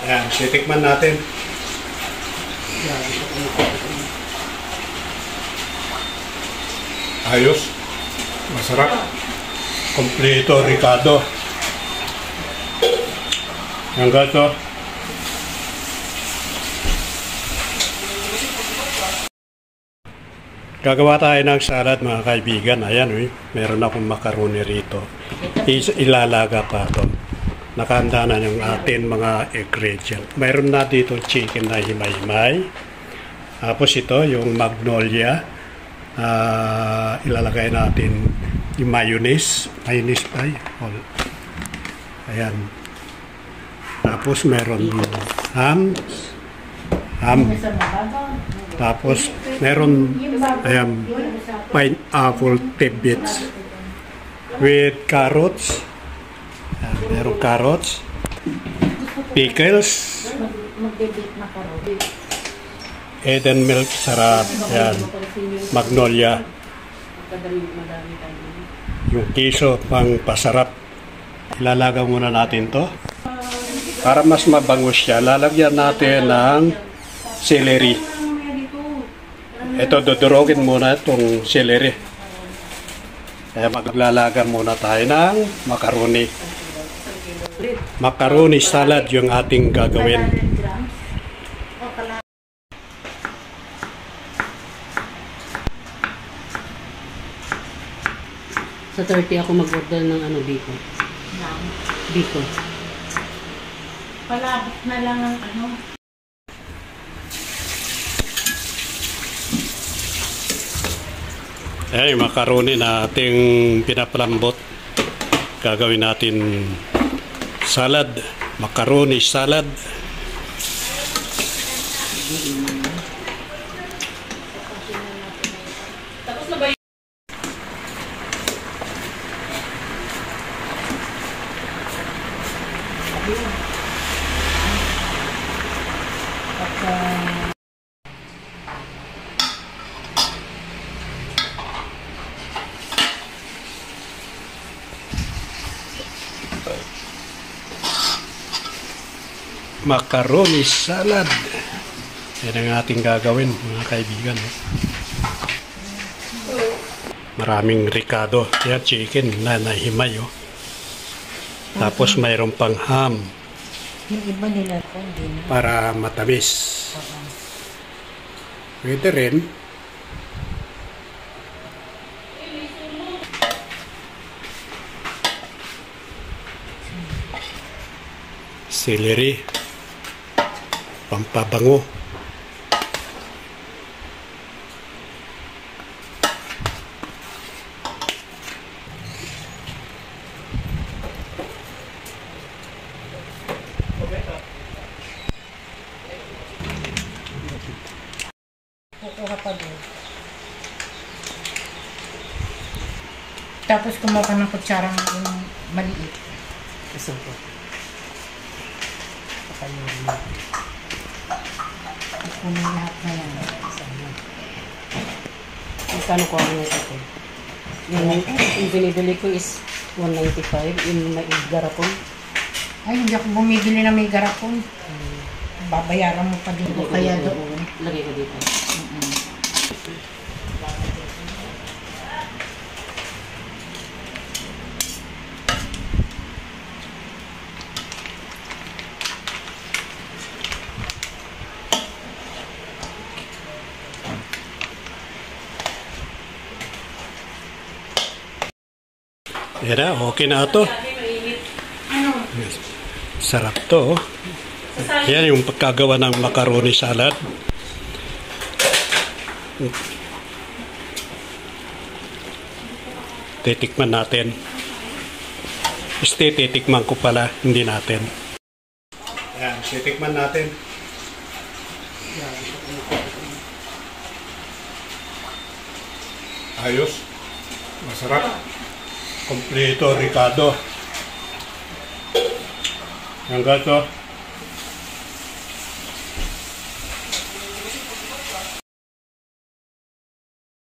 Ayan, titikman natin. Ayos. Masarap. Kompleto, Ricardo. Ang gato. Gagawa tayo ng salad mga kaibigan. Ayan, meron akong macaroni rito. Ilalaga pa ito. Nakahanda na yung atin mga ingredient. Mayroon na dito chicken na himay-himay. Tapos ito yung magnolia. Ilalagay natin yung mayonnaise. Mayonnaise pa yun. Ayan. Tapos meron ham. Tapos meron ayan, pineapple tidbits with carrots. Ayan, meron carrots, pickles, Eden milk, sarap. Ayan, magnolia. Yung kiso pang pasarap. Ilalagaw muna natin to. Para mas mabango siya, lalagyan natin ng celery. Ito, dudurogin muna itong celery. Kaya maglalaga muna tayo ng macaroni. Macaroni salad yung ating gagawin. Sa 30 ako mag-order ng bacon. Bacon. Palabot na lang ang Ayan yung macaroni na ating pinapalambot. Gagawin natin salad. Macaroni salad. Tapos na ba yun? Macaroni salad. Yan ang ating gagawin mga kaibigan. Maraming ricado. Yan, chicken na nahimay. Tapos mayroon pang ham. Yung iba nila Para matamis. Pwede rin. Celery. Pampabango. kukuha pa doon. Tapos kumuha ka ng kutsarang yung maliit. Isang po. Pakalurin mo. Kunin lahat na yan. Magkano ko ang ito? Yung binibili ko is 195. Yung may garapon. Ay, hindi ako bumibili na may garapon. Babayaran mo pa din ko kaya doon. Lagay ko dito. Yan na, okay na ito. Sarap to. Yan yung pagkagawa ng macaroni salad. Titikman natin. Titikman ko pala, hindi natin. Yan, titikman natin. Ayos. Masarap. Kompleto, Ricardo. Ang gato.